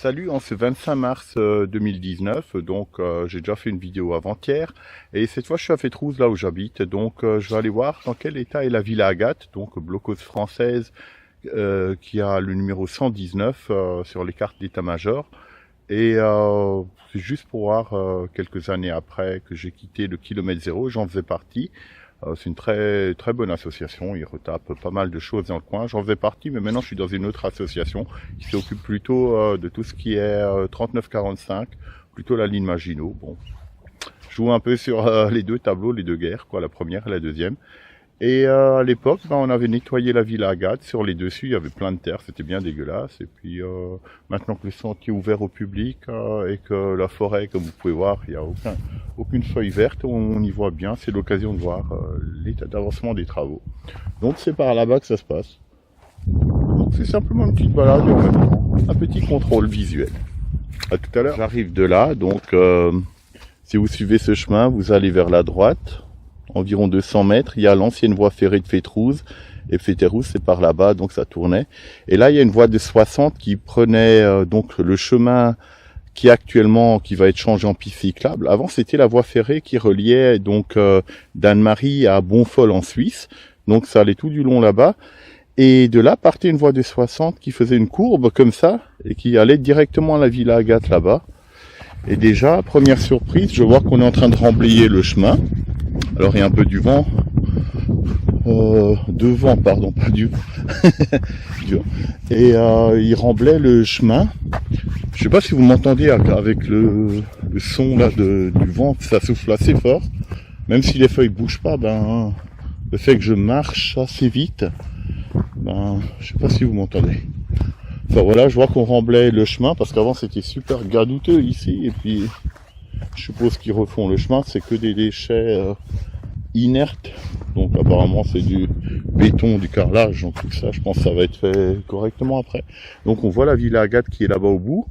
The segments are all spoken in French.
Salut, en ce 25 mars 2019, donc j'ai déjà fait une vidéo avant-hier, et cette fois je suis à Fétrouze, là où j'habite, donc je vais aller voir dans quel état est la Villa Agathe, donc blockhaus française, qui a le numéro 119 sur les cartes d'état-major, et c'est juste pour voir quelques années après que j'ai quitté le kilomètre zéro, j'en faisais partie. C'est une très très bonne association, ils retapent pas mal de choses dans le coin. J'en faisais partie, mais maintenant je suis dans une autre association qui s'occupe plutôt de tout ce qui est 39-45, plutôt la ligne Maginot. Bon, je joue un peu sur les deux tableaux, les deux guerres, quoi, la première et la deuxième. Et à l'époque, on avait nettoyé la Villa Agathe. Sur les dessus, il y avait plein de terre, c'était bien dégueulasse. Et puis maintenant que le sentier est ouvert au public et que la forêt, comme vous pouvez voir, il n'y a aucune feuille verte, on y voit bien. C'est l'occasion de voir l'état d'avancement des travaux. Donc c'est par là-bas que ça se passe. Donc c'est simplement une petite balade et en même temps un petit contrôle visuel. À tout à l'heure. J'arrive de là, donc si vous suivez ce chemin, vous allez vers la droite. Environ 200 mètres, il y a l'ancienne voie ferrée de Fétrouze, et Fétrouze c'est par là-bas, donc ça tournait. Et là il y a une voie de 60 qui prenait donc le chemin qui va être changé en piste cyclable. Avant c'était la voie ferrée qui reliait donc d'Anne-Marie à Bonfol en Suisse, donc ça allait tout du long là-bas. Et de là partait une voie de 60 qui faisait une courbe comme ça, et qui allait directement à la Villa Agathe là-bas. Et déjà, première surprise, je vois qu'on est en train de remblayer le chemin. Alors il y a un peu du vent, pardon, pas du vent. Et il remblait le chemin. Je sais pas si vous m'entendez avec le son là du vent, ça souffle assez fort. Même si les feuilles bougent pas, le fait que je marche assez vite, je sais pas si vous m'entendez. Enfin voilà, je vois qu'on remblait le chemin parce qu'avant c'était super gadouteux ici, et puis je suppose qu'ils refont le chemin, c'est que des déchets inertes, donc apparemment c'est du béton, du carrelage, donc tout ça je pense que ça va être fait correctement après. Donc on voit la Villa Agathe qui est là-bas au bout,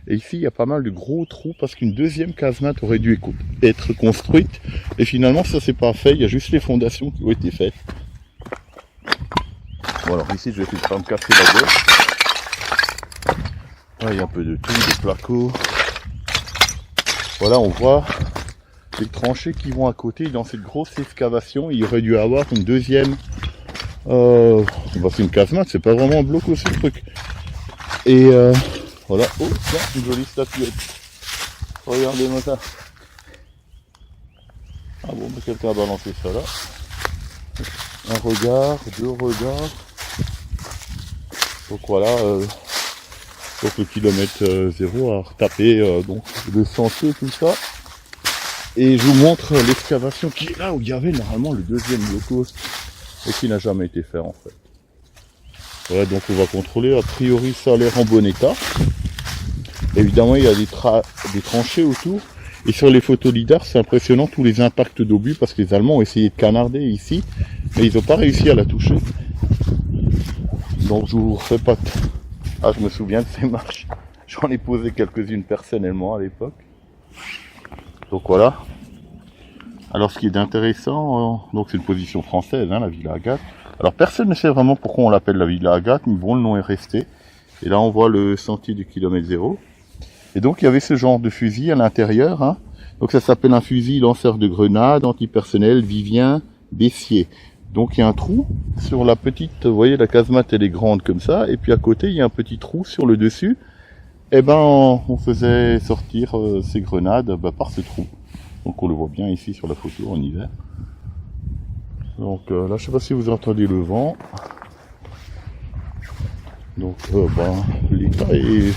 et ici il y a pas mal de gros trous parce qu'une deuxième casemate aurait dû être construite, et finalement ça c'est pas fait, il y a juste les fondations qui ont été faites. Bon alors ici je vais essayer de pas me casser la gueule. Là, il y a un peu de tout, des placots. Voilà, on voit les tranchées qui vont à côté dans cette grosse excavation. Il y aurait dû avoir une deuxième. C'est une casemate, c'est pas vraiment un bloc aussi le truc. Et voilà, oh tiens, une jolie statuette. Regardez-moi ça. Ah bon, quelqu'un a balancé ça là. Un regard, deux regards. Donc voilà. Donc le kilomètre zéro a retapé donc le sentier, tout ça. Et je vous montre l'excavation qui est là où il y avait normalement le deuxième blockhaus et qui n'a jamais été fait en fait. Voilà, donc on va contrôler. A priori ça a l'air en bon état. Évidemment il y a des tranchées autour. Et sur les photos lidar c'est impressionnant tous les impacts d'obus parce que les Allemands ont essayé de canarder ici. Mais ils n'ont pas réussi à la toucher. Donc je vous refais pas... Ah, je me souviens de ces marches. J'en ai posé quelques-unes personnellement à l'époque. Donc voilà. Alors ce qui est intéressant, donc c'est une position française, la Villa Agathe. Alors personne ne sait vraiment pourquoi on l'appelle la Villa Agathe, mais bon, le nom est resté. Et là on voit le sentier du kilomètre zéro. Et donc il y avait ce genre de fusil à l'intérieur. Donc ça s'appelle un fusil lanceur de grenades, antipersonnel, Vivien, Bessier. Donc il y a un trou sur la petite, vous voyez la casemate elle est grande comme ça, et puis à côté il y a un petit trou sur le dessus. Et on faisait sortir ces grenades par ce trou. Donc on le voit bien ici sur la photo en hiver. Donc là je sais pas si vous entendez le vent. Donc l'état est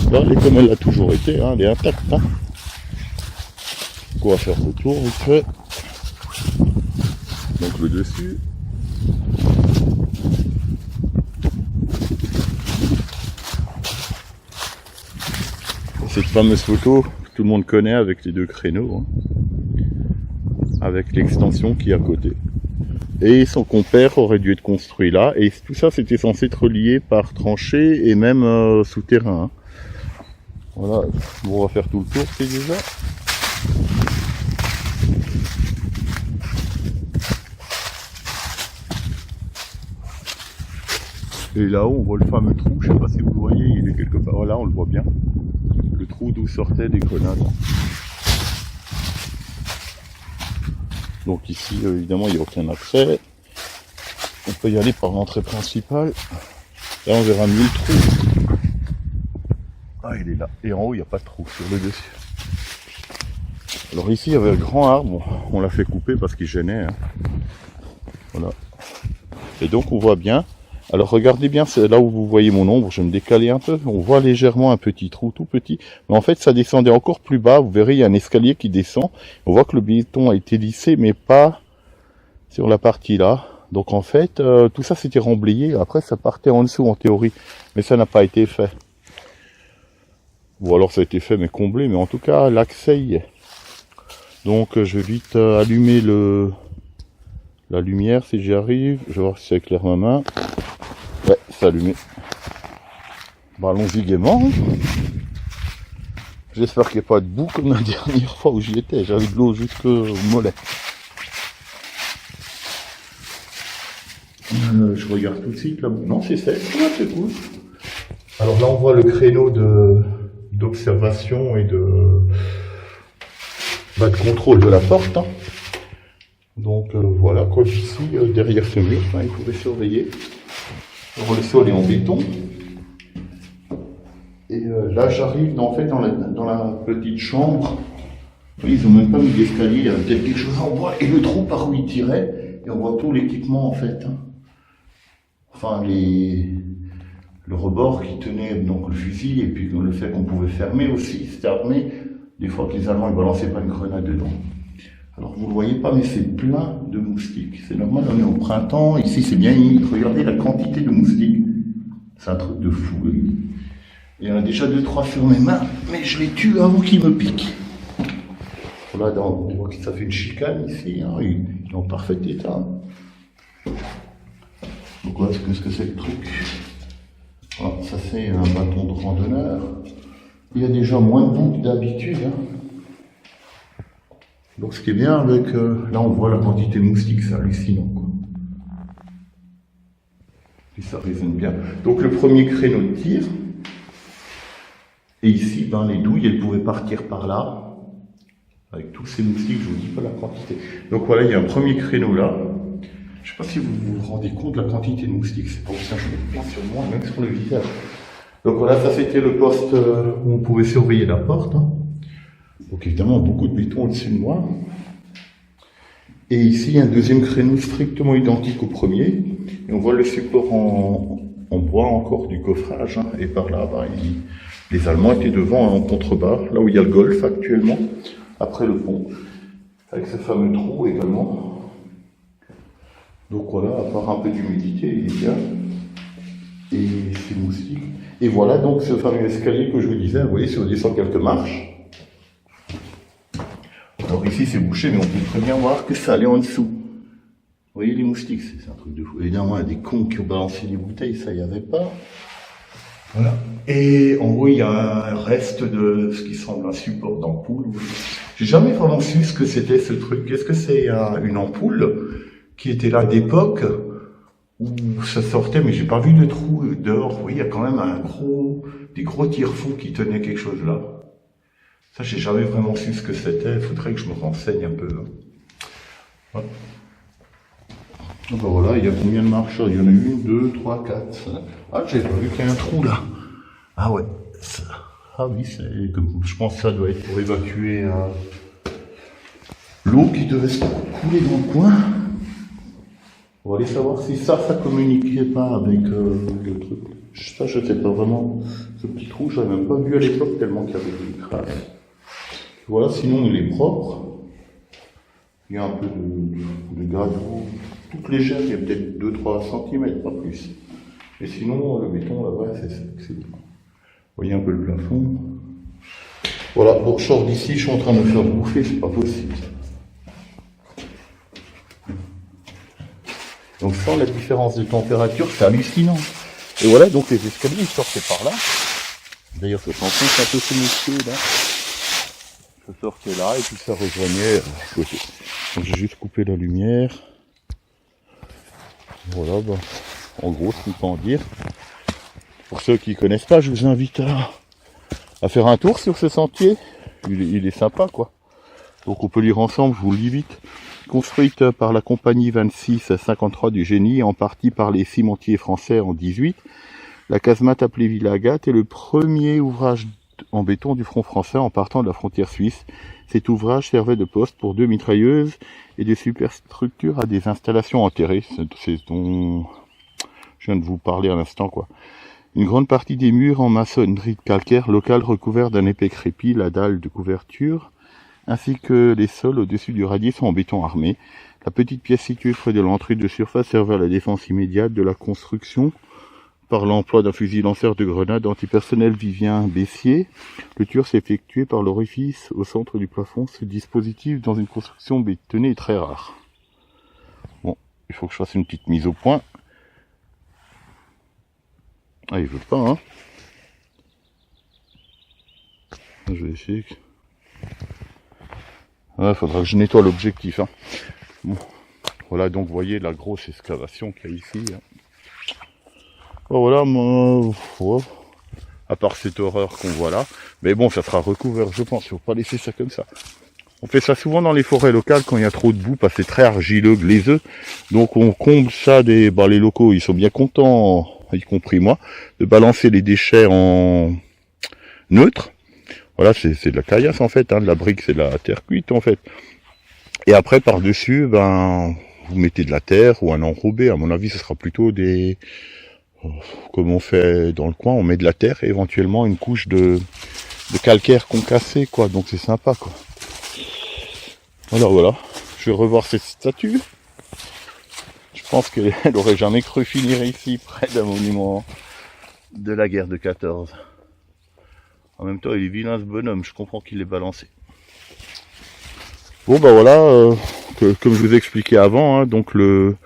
comme elle a toujours été, elle est intacte. On va faire le tour vite fait. Donc le dessus. Cette fameuse photo que tout le monde connaît avec les deux créneaux, avec l'extension qui est à côté. Et son compère aurait dû être construit là, et tout ça c'était censé être relié par tranchée et même souterrain. Voilà, on va faire tout le tour, c'est déjà. Et là-haut, on voit le fameux trou, je sais pas si vous le voyez, il est quelque part là, on le voit bien. Le trou d'où sortaient les grenades. Donc ici, évidemment, il n'y a aucun accès. On peut y aller par l'entrée principale. Là, on verra mieux le trou. Ah, il est là. Et en haut, il n'y a pas de trou sur le dessus. Alors ici, il y avait un grand arbre. On l'a fait couper parce qu'il gênait. Hein. Voilà. Et donc, on voit bien. Alors, regardez bien, c'est là où vous voyez mon ombre. Je vais me décaler un peu. On voit légèrement un petit trou, tout petit. Mais en fait, ça descendait encore plus bas. Vous verrez, il y a un escalier qui descend. On voit que le béton a été lissé, mais pas sur la partie là. Donc en fait, tout ça c'était remblayé, après ça partait en dessous en théorie, mais ça n'a pas été fait. Ou alors ça a été fait mais comblé, mais en tout cas l'accès y est. Donc je vais vite allumer la lumière si j'y arrive, je vais voir si ça éclaire ma main. Ouais, c'est allumé. Bah, allons-y gaiement. J'espère qu'il n'y a pas de boue comme la dernière fois où j'y étais, j'avais de l'eau jusqu'au mollet. Je regarde tout de suite là. Non, c'est sec, ouais, c'est cool. Alors là, on voit le créneau d'observation et de contrôle de la porte. Hein. Donc voilà, quoi, ici, derrière ce mur, hein, il pouvait surveiller. Alors, le sol est en béton. Et là, j'arrive en fait dans la petite chambre. Ils n'ont même pas mis d'escalier, il y avait peut-être quelque chose en bois. Et le trou par où il tirait, et on voit tout l'équipement en fait. Hein. Enfin, le rebord qui tenait donc le fusil, et puis le fait qu'on pouvait fermer aussi, c'était armé. Des fois que les Allemands ne balançaient pas une grenade dedans. Alors vous ne le voyez pas, mais c'est plein de moustiques. C'est normal, on est au printemps, ici c'est bien humide. Regardez la quantité de moustiques. C'est un truc de fou. Il y en a déjà 2-3 sur mes mains, mais je les tue avant qu'ils me piquent. Voilà, on voit que ça fait une chicane ici, hein, il est en parfait état. Donc voilà, qu'est-ce que c'est le truc? Voilà, ça c'est un bâton de randonneur. Il y a déjà moins de boue que d'habitude. Hein. Donc ce qui est bien avec... là on voit la quantité de moustiques, c'est hallucinant. Quoi. Et ça résonne bien. Donc le premier créneau de tir. Et ici, ben, les douilles, elles pouvaient partir par là. Avec tous ces moustiques, je vous dis pas la quantité. Donc voilà, il y a un premier créneau là. Je ne sais pas si vous vous rendez compte de la quantité de moustiques. C'est pour ça que je mets plein sur moi, même sur le visage. Donc voilà, ça c'était le poste où on pouvait surveiller la porte. Hein. Donc évidemment, beaucoup de béton au-dessus de moi. Et ici, il y a un deuxième créneau strictement identique au premier. Et on voit le support en bois encore du coffrage. Hein. Et par là, ben, les Allemands étaient devant en contrebas, là où il y a le golfe actuellement, après le pont. Avec ce fameux trou également. Donc voilà, à part un peu d'humidité, il est bien. Et ces moustiques. Et voilà donc ce fameux escalier que je vous disais, vous voyez, si on descend quelques marches. Alors ici c'est bouché, mais on peut très bien voir que ça allait en dessous. Vous voyez les moustiques, c'est un truc de fou. Évidemment, il y a des cons qui ont balancé des bouteilles, ça il n'y avait pas. Voilà. Et en haut, il y a un reste de ce qui semble un support d'ampoule. J'ai jamais vraiment su ce que c'était ce truc. Est-ce que c'est une ampoule qui était là d'époque où ça sortait, mais j'ai pas vu de trou dehors. Oui, il y a quand même des gros tire-fous qui tenaient quelque chose là. Ça, j'ai jamais vraiment su ce que c'était. Il faudrait que je me renseigne un peu. Voilà. Ben voilà, il y a combien de marches? Il y en a 1, 2, 3, 4, 5. Ah, j'ai pas vu qu'il y a un trou là. Ah ouais. Ça. Ah oui, je pense que ça doit être pour évacuer l'eau qui devait se couler dans le coin. On va aller savoir si ça communiquait pas avec le truc. Ça, je sais pas vraiment. Ce petit trou, je n'avais même pas vu à l'époque tellement qu'il y avait des crasses. Voilà, sinon il est propre. Il y a un peu de gravure toute légère, il y a peut-être 2-3 cm, pas plus. Et sinon, le béton là-bas, c'est bon. Vous voyez un peu le plafond. Voilà, bon, je sors d'ici, je suis en train de me faire bouffer, c'est pas possible. Donc sans la différence de température, c'est hallucinant. Et voilà, donc les escaliers, ils sortaient par là. D'ailleurs, je sens un peu ce monsieur là. Ça sortait là, et puis ça rejoignait à côté. Donc j'ai juste coupé la lumière. Voilà, bah, en gros, ce qu'on peut en dire. Pour ceux qui connaissent pas, je vous invite à faire un tour sur ce sentier. Il est sympa, quoi. Donc on peut lire ensemble, je vous le lis vite. Construite par la compagnie 2653 du Génie, en partie par les cimentiers français en 18, la casemate appelée Villa Agathe est le premier ouvrage en béton du front français en partant de la frontière suisse. Cet ouvrage servait de poste pour 2 mitrailleuses et des superstructures à des installations enterrées. C'est dont je viens de vous parler à l'instant, quoi. Une grande partie des murs en maçonnerie de calcaire locale recouverts d'un épais crépi, la dalle de couverture, ainsi que les sols au-dessus du radier sont en béton armé. La petite pièce située près de l'entrée de surface servait à la défense immédiate de la construction par l'emploi d'un fusil lanceur de grenades antipersonnel Vivien Bessier. Le tir s'est effectué par l'orifice au centre du plafond. Ce dispositif dans une construction bétonnée est très rare. Bon, il faut que je fasse une petite mise au point. Ah, il veut pas, hein. Je vais essayer. Ouais, faudra que je nettoie l'objectif, hein. Bon. Voilà, donc vous voyez la grosse excavation qu'il y a ici, hein. Bon, voilà, ouais. À part cette horreur qu'on voit là. Mais bon, ça sera recouvert, je pense. Il faut pas laisser ça comme ça. On fait ça souvent dans les forêts locales quand il y a trop de boue, parce que c'est très argileux, glaiseux. Donc on comble ça les locaux, ils sont bien contents, y compris moi, de balancer les déchets en neutre. Voilà, c'est de la caillasse en fait, hein, de la brique, c'est de la terre cuite en fait. Et après, par-dessus, vous mettez de la terre ou un enrobé. À mon avis, ce sera plutôt des... Comme on fait dans le coin, on met de la terre et éventuellement une couche de calcaire concassé, quoi. Donc c'est sympa, quoi. Alors voilà, je vais revoir cette statue. Je pense qu'elle aurait jamais cru finir ici, près d'un monument de la guerre de 14. En même temps, il est vilain ce bonhomme, je comprends qu'il l'ait balancé. Bon voilà, comme je vous ai expliqué avant, hein, donc le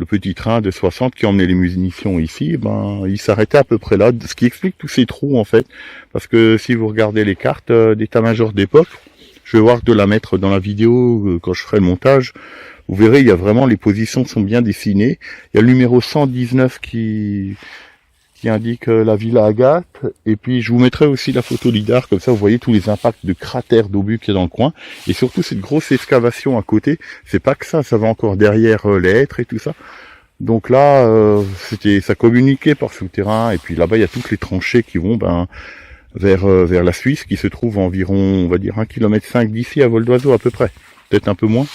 petit train de 60 qui emmenait les munitions ici, il s'arrêtait à peu près là, ce qui explique tous ces trous en fait. Parce que si vous regardez les cartes d'état-major d'époque, je vais voir de la mettre dans la vidéo quand je ferai le montage, vous verrez, il y a vraiment, les positions sont bien dessinées. Il y a le numéro 119 qui indique la Villa Agathe, et puis je vous mettrai aussi la photo lidar, comme ça vous voyez tous les impacts de cratères d'obus qu'il y a dans le coin, et surtout cette grosse excavation à côté. C'est pas que ça va encore derrière les hêtres et tout ça. Donc là, ça communiquait par souterrain, et puis là-bas il y a toutes les tranchées qui vont vers la Suisse, qui se trouve environ, on va dire 1,5 km d'ici à vol d'oiseau à peu près, peut-être un peu moins,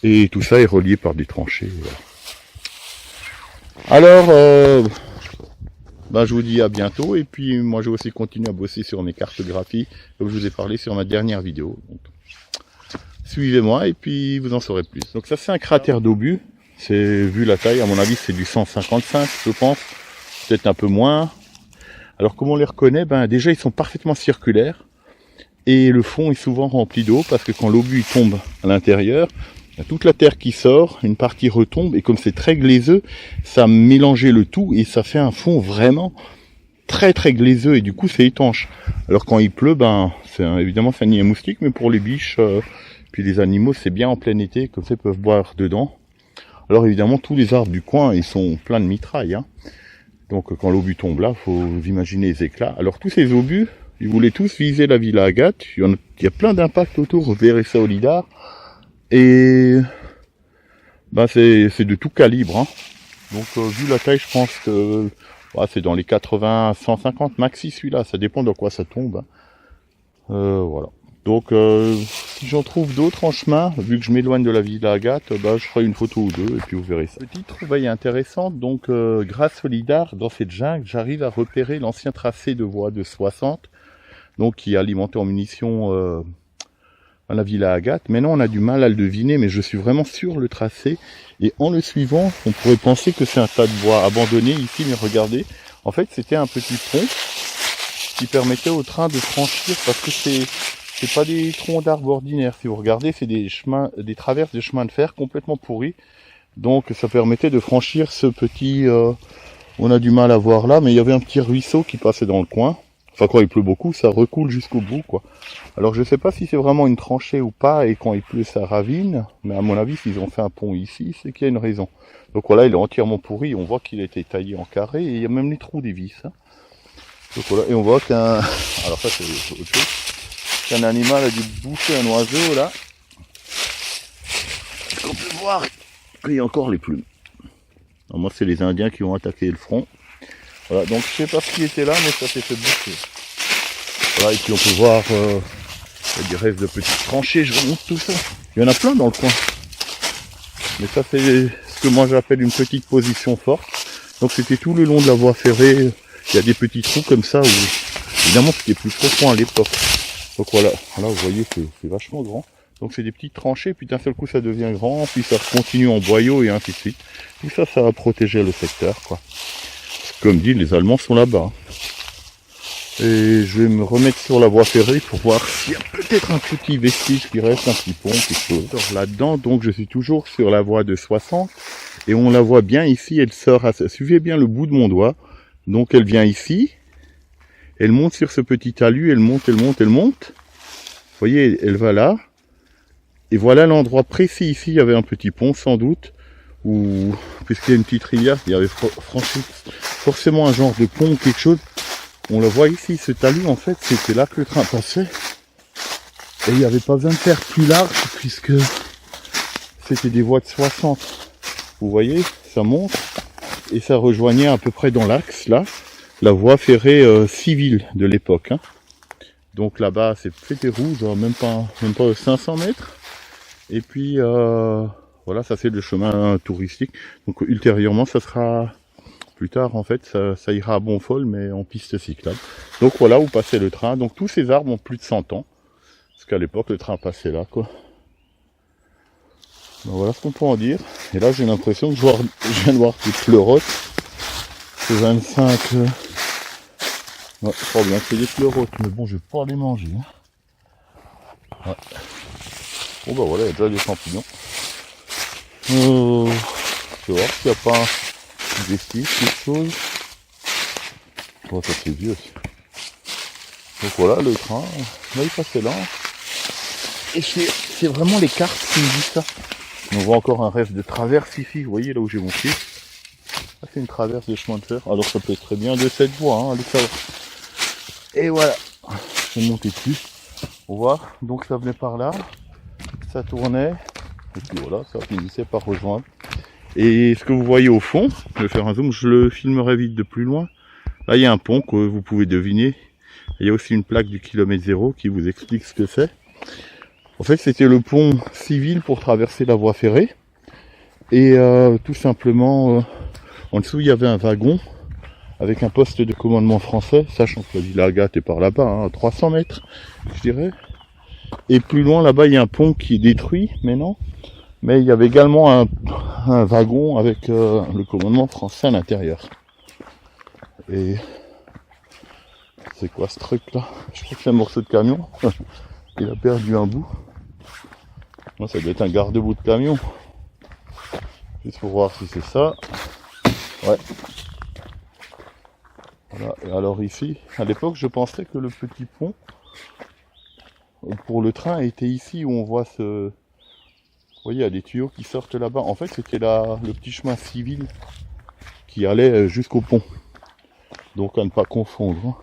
et tout ça est relié par des tranchées. Voilà. Alors, je vous dis à bientôt, et puis moi je vais aussi continuer à bosser sur mes cartographies, comme je vous ai parlé sur ma dernière vidéo. Donc, suivez-moi et puis vous en saurez plus. Donc ça c'est un cratère d'obus, vu la taille, à mon avis c'est du 155 je pense, peut-être un peu moins. Alors comment on les reconnaît? Déjà ils sont parfaitement circulaires, et le fond est souvent rempli d'eau, parce que quand l'obus tombe à l'intérieur, il y a toute la terre qui sort, une partie retombe, et comme c'est très glaiseux, ça a mélangé le tout, et ça fait un fond vraiment très très glaiseux, et du coup c'est étanche. Alors quand il pleut, évidemment c'est un nid à moustiques, mais pour les biches, puis les animaux, c'est bien en plein été, comme ça ils peuvent boire dedans. Alors évidemment tous les arbres du coin, ils sont pleins de mitraille, hein. Donc quand l'obus tombe là, faut vous imaginer les éclats. Alors tous ces obus, ils voulaient tous viser la Villa Agathe, il y a plein d'impacts autour, vous verrez ça au lidar. Et c'est de tout calibre, hein. Donc vu la taille, je pense que c'est dans les 80, 150 maxi celui-là, ça dépend de quoi ça tombe, hein. Voilà. Donc si j'en trouve d'autres en chemin, vu que je m'éloigne de la Villa Agathe, je ferai une photo ou deux et puis vous verrez ça. Petite trouvaille intéressante, donc grâce au lidar, dans cette jungle, j'arrive à repérer l'ancien tracé de voie de 60, donc qui est alimenté en munitions à la Villa Agathe. Maintenant on a du mal à le deviner, mais je suis vraiment sur le tracé, et en le suivant on pourrait penser que c'est un tas de bois abandonné ici, mais regardez, en fait c'était un petit pont qui permettait au train de franchir, parce que c'est pas des troncs d'arbres ordinaires, si vous regardez c'est des traverses de chemins de fer complètement pourris, donc ça permettait de franchir ce petit, on a du mal à voir là, mais il y avait un petit ruisseau qui passait dans le coin. Enfin quand il pleut beaucoup, ça recoule jusqu'au bout, quoi. Alors je sais pas si c'est vraiment une tranchée ou pas, et quand il pleut ça ravine, mais à mon avis s'ils ont fait un pont ici, c'est qu'il y a une raison. Donc voilà, il est entièrement pourri, on voit qu'il a été taillé en carré, et il y a même les trous des vis, hein. Donc voilà, et on voit qu'un... Alors ça c'est autre chose. Qu'un animal a dû bouffer un oiseau là. On peut voir qu'il y a encore les plumes. Alors moi c'est les Indiens qui ont attaqué le front. Voilà, donc je sais pas ce qui était là, mais ça s'est fait bouffer. Voilà, et puis on peut voir il y a des restes de petites tranchées, je vous montre tout ça. Il y en a plein dans le coin. Mais ça c'est ce que moi j'appelle une petite position forte. Donc c'était tout le long de la voie ferrée. Il y a des petits trous comme ça où évidemment c'était plus profond à l'époque. Donc voilà, là vous voyez que c'est vachement grand. Donc c'est des petites tranchées, puis d'un seul coup ça devient grand, puis ça continue en boyau et ainsi de suite. Tout ça, ça va protéger le secteur, quoi. Comme dit, les Allemands sont là-bas. Et je vais me remettre sur la voie ferrée pour voir s'il y a peut-être un petit vestige qui reste, un petit pont, quelque chose. Alors là-dedans, donc je suis toujours sur la voie de 60, et on la voit bien ici, elle sort, suivez bien le bout de mon doigt. Donc elle vient ici, elle monte sur ce petit talus, elle monte, elle monte, elle monte. Vous voyez, elle va là. Et voilà l'endroit précis ici, il y avait un petit pont sans doute, où, puisqu'il y a une petite rivière, il y avait franchi forcément un genre de pont ou quelque chose. On le voit ici, ce talus en fait, c'était là que le train passait. Et il n'y avait pas besoin de faire plus large, puisque c'était des voies de 60. Vous voyez, ça monte, et ça rejoignait à peu près dans l'axe, là, la voie ferrée civile de l'époque. Hein. Donc là-bas, c'était rouge, même pas 500 mètres. Et puis, voilà, ça c'est le chemin touristique. Donc ultérieurement, ça sera, plus tard en fait, ça ira à Bonfol, mais en piste cyclable. Donc voilà où passait le train. Donc tous ces arbres ont plus de 100 ans. Parce qu'à l'époque, le train passait là, quoi. Donc voilà ce qu'on peut en dire. Et là, j'ai l'impression que je viens de voir des pleurotes. C'est 25... Ouais, je crois bien que c'est des pleurotes, mais bon, je vais pas les manger. Hein. Ouais. Bon bah voilà, il y a déjà des champignons. Je vais voir s'il n'y a pas un vestige, quelque chose. Bon, ça c'est vieux aussi. Donc voilà, le train, là il passait là. Et c'est vraiment les cartes qui me disent ça. On voit encore un rêve de traverse ici, vous voyez là où j'ai mon pied. Ça c'est une traverse de chemin de fer. Alors ça peut être très bien de cette voie, hein, allez savoir. Et voilà, je vais monter dessus. On voit, donc ça venait par là. Ça tournait, et puis voilà, ça finissait par rejoindre. Et ce que vous voyez au fond, je vais faire un zoom, je le filmerai vite de plus loin. Là, il y a un pont que vous pouvez deviner. Il y a aussi une plaque du kilomètre zéro qui vous explique ce que c'est. En fait, c'était le pont civil pour traverser la voie ferrée. Et tout simplement, en dessous, il y avait un wagon avec un poste de commandement français, sachant que la Villa Agathe est par là-bas, hein, à 300 mètres, je dirais. Et plus loin, là-bas, il y a un pont qui est détruit, mais non. Mais il y avait également un wagon avec le commandement français à l'intérieur. Et c'est quoi ce truc-là? Je crois que c'est un morceau de camion. Il a perdu un bout. Moi, ça doit être un garde-boue de camion. Juste pour voir si c'est ça. Ouais. Voilà. Et alors ici, à l'époque, je pensais que le petit pont pour le train était ici où on voit ce... Vous voyez, il y a des tuyaux qui sortent là-bas. En fait, c'était le petit chemin civil qui allait jusqu'au pont. Donc à ne pas confondre.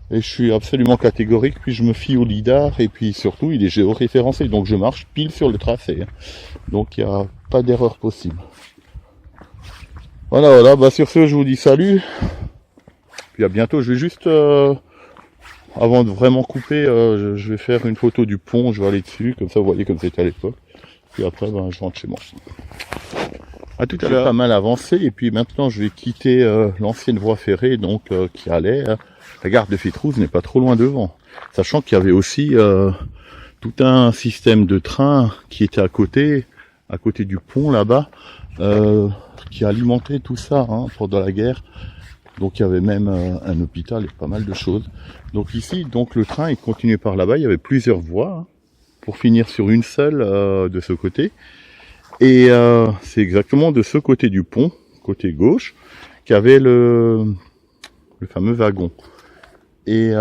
Et je suis absolument catégorique, puis je me fie au lidar, et puis surtout, il est géoréférencé. Donc je marche pile sur le tracé. Donc il n'y a pas d'erreur possible. Voilà, bah sur ce, je vous dis salut. Puis à bientôt. Je vais juste... avant de vraiment couper, je vais faire une photo du pont, je vais aller dessus, comme ça vous voyez comme c'était à l'époque. Puis après, ben, je rentre chez moi. À tout à l'heure, pas mal avancé, et puis maintenant je vais quitter l'ancienne voie ferrée, donc qui allait. La gare de Fétrouze n'est pas trop loin devant. Sachant qu'il y avait aussi tout un système de train qui était à côté du pont là-bas, qui alimentait tout ça hein, pendant la guerre. Donc il y avait même un hôpital et pas mal de choses. Donc ici, donc le train il continuait par là-bas, il y avait plusieurs voies hein, pour finir sur une seule de ce côté. Et c'est exactement de ce côté du pont, côté gauche, qu'il y avait le fameux wagon. Et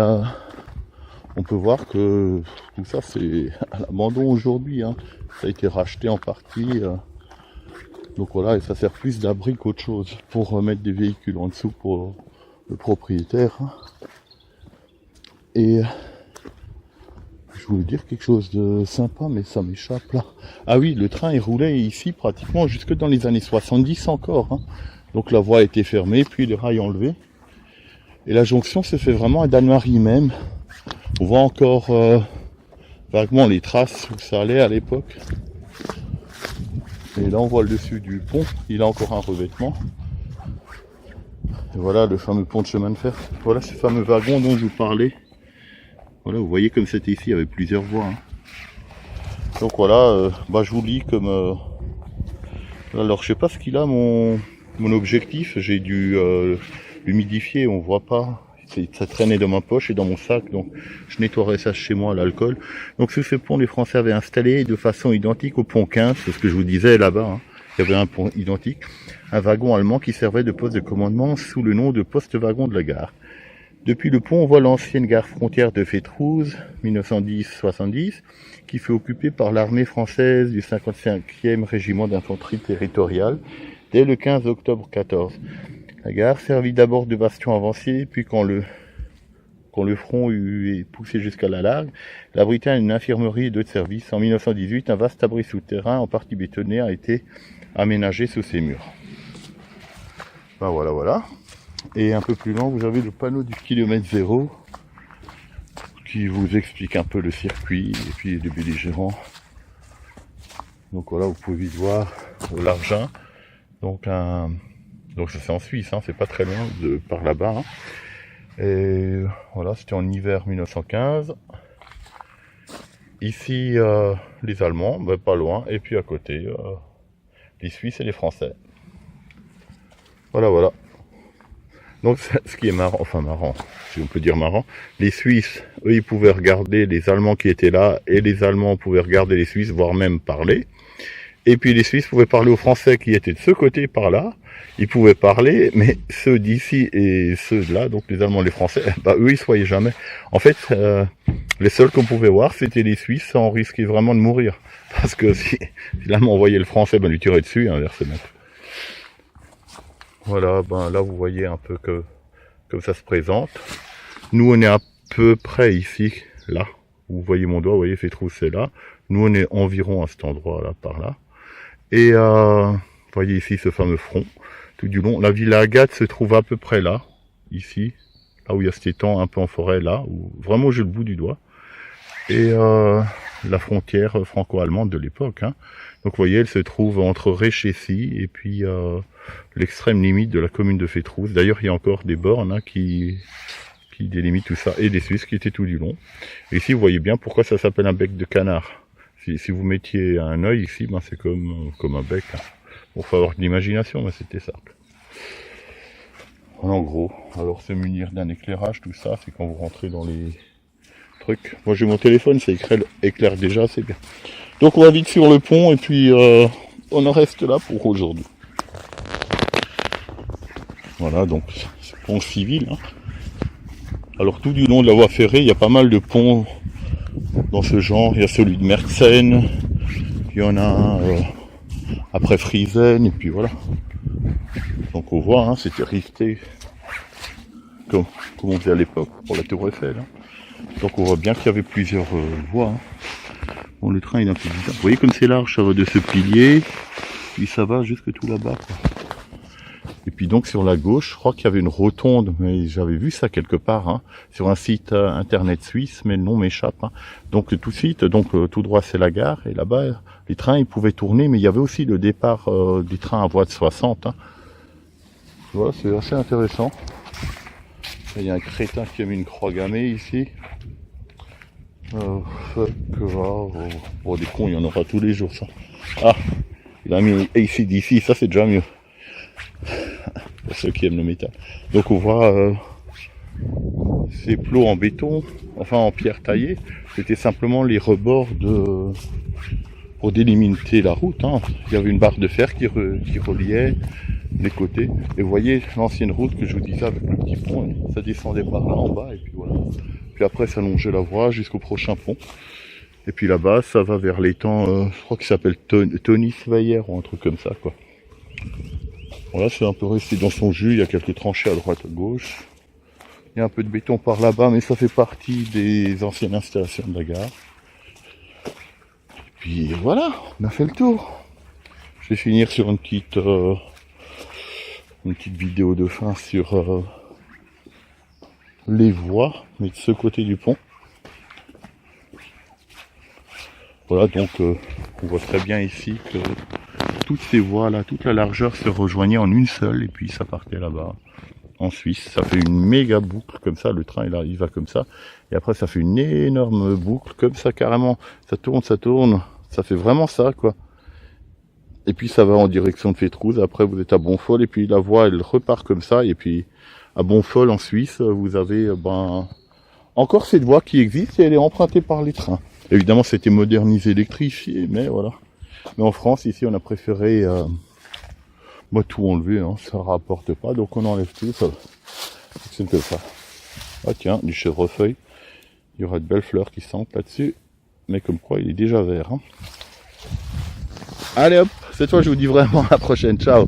on peut voir que tout ça c'est à l'abandon aujourd'hui. Hein. Ça a été racheté en partie. Donc voilà, et ça sert plus d'abri qu'autre chose pour mettre des véhicules en dessous pour le propriétaire. Hein. Et je voulais dire quelque chose de sympa, mais ça m'échappe là. Ah oui, le train il roulait ici pratiquement jusque dans les années 70 encore. Hein. Donc la voie a été fermée, puis les rails enlevés. Et la jonction se fait vraiment à Dannemarie même. On voit encore vaguement les traces où ça allait à l'époque. Et là on voit le dessus du pont, il a encore un revêtement. Et voilà le fameux pont de chemin de fer. Voilà ce fameux wagon dont je vous parlais. Voilà, vous voyez comme c'était ici, il y avait plusieurs voies. Hein. Donc voilà, je vous lis comme... Alors je sais pas ce qu'il a mon objectif, j'ai dû l'humidifier, on voit pas. Ça traînait dans ma poche et dans mon sac, donc je nettoierai ça chez moi à l'alcool. Donc sous ce pont, les Français avaient installé de façon identique au pont 15, c'est ce que je vous disais là-bas, hein. Il y avait un pont identique, un wagon allemand qui servait de poste de commandement sous le nom de poste-wagon de la gare. Depuis le pont, on voit l'ancienne gare frontière de Fétrouze, 1910-70, qui fut occupée par l'armée française du 55e régiment d'infanterie territoriale dès le 15 octobre 14. La gare servit d'abord de bastion avancé, puis quand le front eut poussé jusqu'à la Largue, elle abritait une infirmerie et d'autres services. En 1918, un vaste abri souterrain en partie bétonné a été aménagé sous ses murs. Ben voilà. Et un peu plus loin, vous avez le panneau du kilomètre zéro qui vous explique un peu le circuit et puis les belligérants. Donc voilà, vous pouvez vite voir l'Argent. Donc ça c'est en Suisse, hein, c'est pas très loin de par là-bas. Hein. Et voilà, c'était en hiver 1915. Ici, les Allemands, pas loin. Et puis à côté, les Suisses et les Français. Voilà. Donc ce qui est marrant, si on peut dire marrant, les Suisses, eux, ils pouvaient regarder les Allemands qui étaient là, et les Allemands pouvaient regarder les Suisses, voire même parler. Et puis les Suisses pouvaient parler aux Français qui étaient de ce côté par là, ils pouvaient parler, mais ceux d'ici et ceux de là, donc les Allemands et les Français, eux ils se voyaient jamais. En fait, les seuls qu'on pouvait voir, c'était les Suisses sans risquer vraiment de mourir. Parce que si l'Allemand voyait le Français, lui tirait dessus, inversement. Voilà, là vous voyez un peu comme ça se présente. Nous on est à peu près ici, là. Vous voyez mon doigt, vous voyez, Fétrouze c'est là. Nous on est environ à cet endroit là, par là. Et vous voyez ici ce fameux front, tout du long. La Villa Agathe se trouve à peu près là, ici, là où il y a cet étang un peu en forêt là, où vraiment j'ai le bout du doigt. Et la frontière franco-allemande de l'époque. Hein. Donc vous voyez, elle se trouve entre Réchessy et puis l'extrême limite de la commune de Fétrouze. D'ailleurs, il y a encore des bornes hein, qui délimitent tout ça, et des Suisses qui étaient tout du long. Et ici, vous voyez bien pourquoi ça s'appelle un bec de canard. Si vous mettiez un œil ici, c'est comme un bec. Hein. Bon, faut avoir de l'imagination, mais c'était simple. En gros, alors se munir d'un éclairage, tout ça, c'est quand vous rentrez dans les trucs. Moi j'ai mon téléphone, ça éclaire déjà, c'est bien. Donc on va vite sur le pont et puis on en reste là pour aujourd'hui. Voilà, donc c'est le pont civil. Hein. Alors tout du long de la voie ferrée, il y a pas mal de ponts dans ce genre. Il y a celui de Merzhen, il y en a un après Friesen, et puis voilà. Donc on voit, hein, c'était risqué comme on faisait à l'époque pour la Tour Eiffel. Hein. Donc on voit bien qu'il y avait plusieurs voies. Hein. Bon, le train il est un peu bizarre. Vous voyez comme c'est large, ça va de ce pilier, puis ça va jusque tout là-bas. Et puis donc sur la gauche, je crois qu'il y avait une rotonde, mais j'avais vu ça quelque part, hein, sur un site internet suisse, mais le nom m'échappe. Hein. Donc tout de suite, tout droit c'est la gare, et là-bas les trains ils pouvaient tourner, mais il y avait aussi le départ des trains à voie de 60. Hein. Voilà, c'est assez intéressant. Il y a un crétin qui a mis une croix gammée ici. Des cons, il y en aura tous les jours ça. Ah, il a mis AC/DC, ça c'est déjà mieux. Pour ceux qui aiment le métal. Donc on voit ces plots en béton, enfin en pierre taillée. C'était simplement les rebords pour délimiter la route. Hein. Il y avait une barre de fer qui reliait les côtés. Et vous voyez l'ancienne route que je vous disais avec le petit pont, ça descendait par là en bas et puis voilà. Puis après ça longeait la voie jusqu'au prochain pont. Et puis là-bas ça va vers l'étang, je crois qu'il s'appelle Tony Sveyer ou un truc comme ça quoi. Voilà, c'est un peu resté dans son jus, il y a quelques tranchées à droite à gauche. Il y a un peu de béton par là-bas, mais ça fait partie des anciennes installations de la gare. Et puis voilà, on a fait le tour. Je vais finir sur une petite vidéo de fin sur les voies, mais de ce côté du pont. Voilà, donc on voit très bien ici que toutes ces voies là, toute la largeur se rejoignait en une seule, et puis ça partait là-bas en Suisse. Ça fait une méga boucle comme ça, le train il va comme ça, et après ça fait une énorme boucle comme ça carrément, ça tourne, ça fait vraiment ça quoi. Et puis ça va en direction de Fétrouze, après vous êtes à Bonfol, et puis la voie elle repart comme ça, et puis à Bonfol en Suisse, vous avez encore cette voie qui existe, et elle est empruntée par les trains. Évidemment c'était modernisé, électrifié, mais voilà. Mais en France ici on a préféré tout enlever, hein, ça rapporte pas, donc on enlève tout, ça c'est comme ça. Ah tiens, du chèvrefeuille, il y aura de belles fleurs qui sentent là-dessus, mais comme quoi il est déjà vert. Hein. Allez hop, cette fois je vous dis vraiment à la prochaine, ciao.